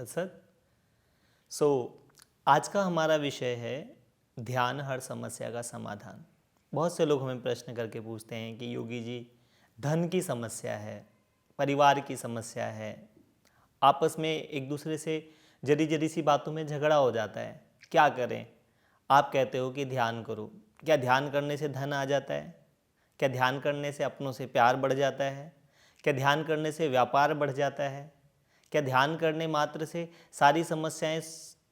तत्सत। सो आज का हमारा विषय है ध्यान हर समस्या का समाधान। बहुत से लोग हमें प्रश्न करके पूछते हैं कि योगी जी, धन की समस्या है, परिवार की समस्या है, आपस में एक दूसरे से जरी जरी सी बातों में झगड़ा हो जाता है, क्या करें? आप कहते हो कि ध्यान करो। क्या ध्यान करने से धन आ जाता है? क्या ध्यान करने से अपनों से प्यार बढ़ जाता है? क्या ध्यान करने से व्यापार बढ़ जाता है? क्या ध्यान करने मात्र से सारी समस्याएं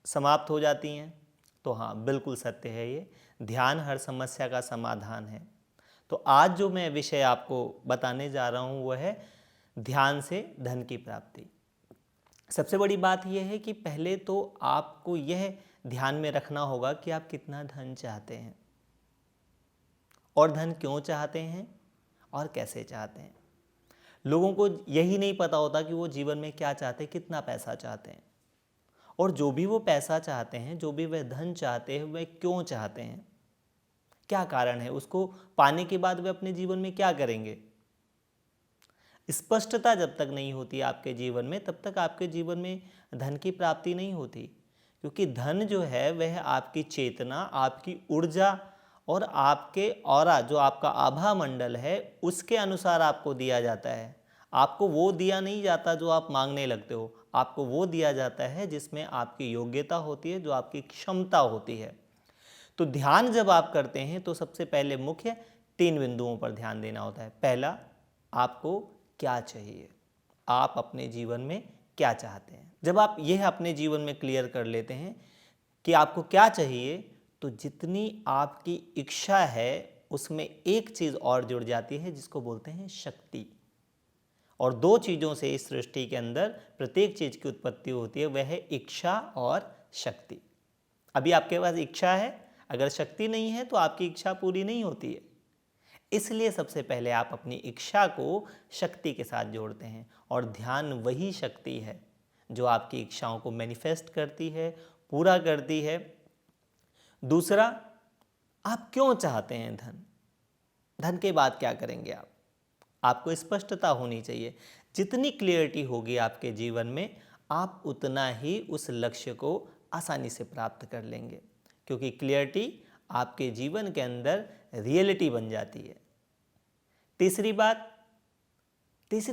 समाप्त हो जाती हैं? तो हाँ, बिल्कुल सत्य है ये। ध्यान हर समस्या का समाधान है। तो आज जो मैं विषय आपको बताने जा रहा हूँ वह है ध्यान से धन की प्राप्ति। सबसे बड़ी बात यह है कि पहले तो आपको यह ध्यान में रखना होगा कि आप कितना धन चाहते हैं और धन क्यों चाहते हैं और कैसे चाहते हैं। लोगों को यही नहीं पता होता कि वो जीवन में क्या चाहते हैं, कितना पैसा चाहते हैं, और जो भी वो पैसा चाहते हैं, जो भी वह धन चाहते हैं, वह क्यों चाहते हैं, क्या कारण है, उसको पाने के बाद वे अपने जीवन में क्या करेंगे। स्पष्टता जब तक नहीं होती आपके जीवन में, तब तक आपके जीवन में धन की प्राप्ति नहीं होती। क्योंकि धन जो है वह आपकी चेतना, आपकी ऊर्जा और आपके ऑरा, जो आपका आभा मंडल है, उसके अनुसार आपको दिया जाता है। आपको वो दिया नहीं जाता जो आप मांगने लगते हो, आपको वो दिया जाता है जिसमें आपकी योग्यता होती है, जो आपकी क्षमता होती है। तो ध्यान जब आप करते हैं तो सबसे पहले मुख्य 3 बिंदुओं पर ध्यान देना होता है। पहला, आपको क्या चाहिए, आप अपने जीवन में क्या चाहते हैं। जब आप यह अपने जीवन में क्लियर कर लेते हैं कि आपको क्या चाहिए, तो जितनी आपकी इच्छा है उसमें एक चीज़ और जुड़ जाती है जिसको बोलते हैं शक्ति। और 2 चीज़ों से इस सृष्टि के अंदर प्रत्येक चीज़ की उत्पत्ति होती है, वह है इच्छा और शक्ति। अभी आपके पास इच्छा है, अगर शक्ति नहीं है तो आपकी इच्छा पूरी नहीं होती है। इसलिए सबसे पहले आप अपनी इच्छा को शक्ति के साथ जोड़ते हैं, और ध्यान वही शक्ति है जो आपकी इच्छाओं को मैनिफेस्ट करती है, पूरा करती है। दूसरा, आप क्यों चाहते हैं धन, धन के बाद क्या करेंगे आप, आपको स्पष्टता होनी चाहिए। जितनी क्लियरिटी होगी आपके जीवन में, आप उतना ही उस लक्ष्य को आसानी से प्राप्त कर लेंगे, क्योंकि क्लियरिटी आपके जीवन के अंदर रियलिटी बन जाती है। तीसरी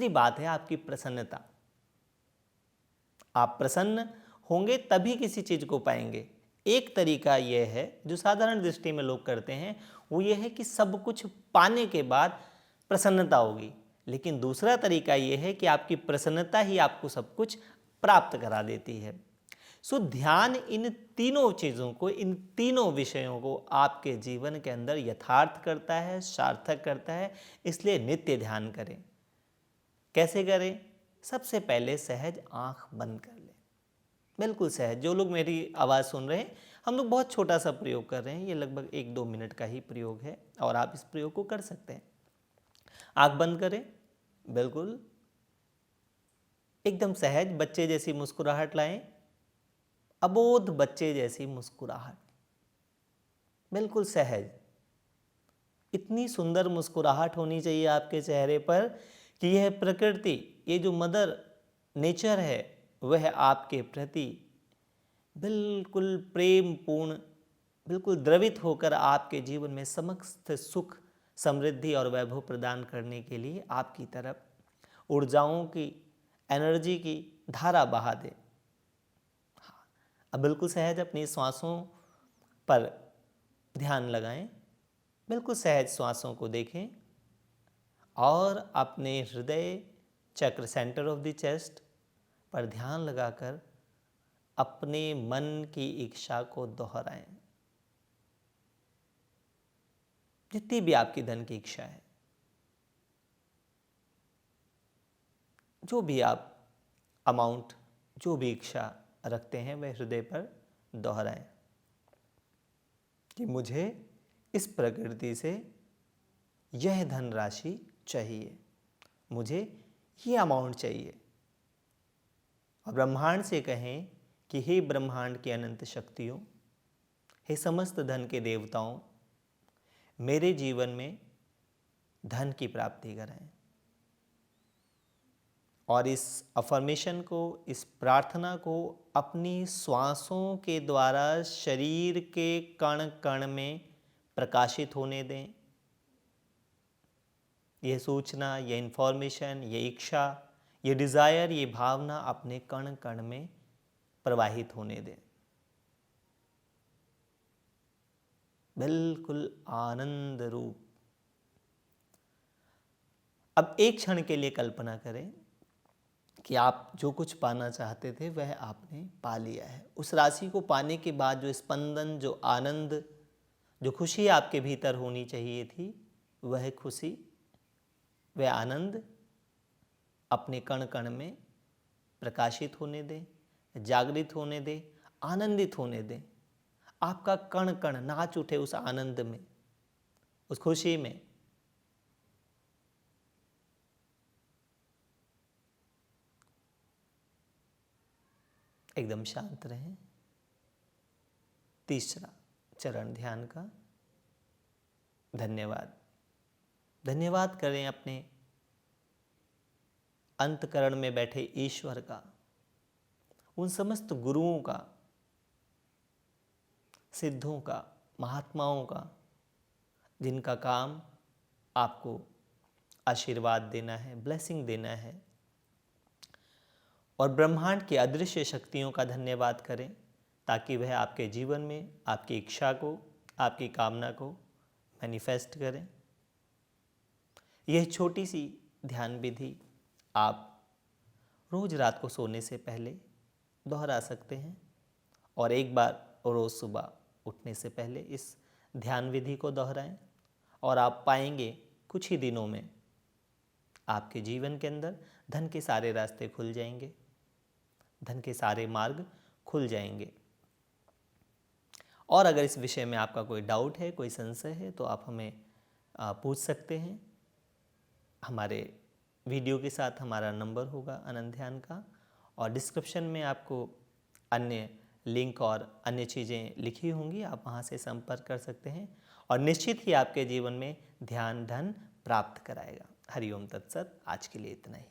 बात है आपकी प्रसन्नता। आप प्रसन्न होंगे तभी किसी चीज को पाएंगे। एक तरीका यह है जो साधारण दृष्टि में लोग करते हैं, वो ये है कि सब कुछ पाने के बाद प्रसन्नता होगी, लेकिन दूसरा तरीका यह है कि आपकी प्रसन्नता ही आपको सब कुछ प्राप्त करा देती है। सो ध्यान इन तीनों चीज़ों को, इन तीनों विषयों को आपके जीवन के अंदर यथार्थ करता है, सार्थक करता है। इसलिए नित्य ध्यान करें। कैसे करें? सबसे पहले सहज आंख बंद कर लें, बिल्कुल सहज। जो लोग मेरी आवाज़ सुन रहे हैं, हम लोग बहुत छोटा सा प्रयोग कर रहे हैं, ये लगभग 1-2 मिनट का ही प्रयोग है, और आप इस प्रयोग को कर सकते हैं। आंख बंद करें, बिल्कुल एकदम सहज, बच्चे जैसी मुस्कुराहट लाएं, अबोध बच्चे जैसी मुस्कुराहट, बिल्कुल सहज। इतनी सुंदर मुस्कुराहट होनी चाहिए आपके चेहरे पर कि यह प्रकृति, ये जो मदर नेचर है, वह आपके प्रति बिल्कुल प्रेम पूर्ण, बिल्कुल द्रवित होकर आपके जीवन में समस्त सुख, समृद्धि और वैभव प्रदान करने के लिए आपकी तरफ ऊर्जाओं की, एनर्जी की धारा बहा दे। अब बिल्कुल सहज अपनी श्वासों पर ध्यान लगाएं, बिल्कुल सहज श्वासों को देखें, और अपने हृदय चक्र, सेंटर ऑफ द चेस्ट पर ध्यान लगाकर अपने मन की इच्छा को दोहराएं। जितनी भी आपकी धन की इच्छा है, जो भी आप अमाउंट, जो भी इच्छा रखते हैं, वह हृदय पर दोहराएं कि मुझे इस प्रकृति से यह धनराशि चाहिए, मुझे ये अमाउंट चाहिए। और ब्रह्मांड से कहें कि हे ब्रह्मांड की अनंत शक्तियों, हे समस्त धन के देवताओं, मेरे जीवन में धन की प्राप्ति कराएं। और इस अफर्मेशन को, इस प्रार्थना को अपनी श्वासों के द्वारा शरीर के कण कण में प्रकाशित होने दें। यह सूचना, यह इंफॉर्मेशन, यह इच्छा, ये डिज़ायर, ये भावना अपने कण कण में प्रवाहित होने दें। बिल्कुल आनंद रूप। अब एक क्षण के लिए कल्पना करें कि आप जो कुछ पाना चाहते थे वह आपने पा लिया है। उस राशि को पाने के बाद जो स्पंदन, जो आनंद, जो खुशी आपके भीतर होनी चाहिए थी, वह खुशी, वह आनंद अपने कण कण में प्रकाशित होने दें, जागृत होने दें, आनंदित होने दें। आपका कण कण नाच उठे उस आनंद में, उस खुशी में। एकदम शांत रहें। तीसरा चरण ध्यान का, धन्यवाद। धन्यवाद करें अपने अंतकरण में बैठे ईश्वर का, उन समस्त गुरुओं का, सिद्धों का, महात्माओं का, जिनका काम आपको आशीर्वाद देना है, ब्लेसिंग देना है। और ब्रह्मांड की अदृश्य शक्तियों का धन्यवाद करें ताकि वह आपके जीवन में आपकी इच्छा को, आपकी कामना को मैनिफेस्ट करें। यह छोटी सी ध्यान विधि आप रोज रात को सोने से पहले दोहरा सकते हैं और एक बार रोज सुबह उठने से पहले इस ध्यान विधि को दोहराएं और आप पाएंगे कुछ ही दिनों में आपके जीवन के अंदर धन के सारे रास्ते खुल जाएंगे, धन के सारे मार्ग खुल जाएंगे। और अगर इस विषय में आपका कोई डाउट है, कोई संशय है, तो आप हमें पूछ सकते हैं। हमारे वीडियो के साथ हमारा नंबर होगा अनंत ध्यान का, और डिस्क्रिप्शन में आपको अन्य लिंक और अन्य चीज़ें लिखी होंगी, आप वहाँ से संपर्क कर सकते हैं और निश्चित ही आपके जीवन में ध्यान धन प्राप्त कराएगा। हरिओम तत्सत। आज के लिए इतना ही।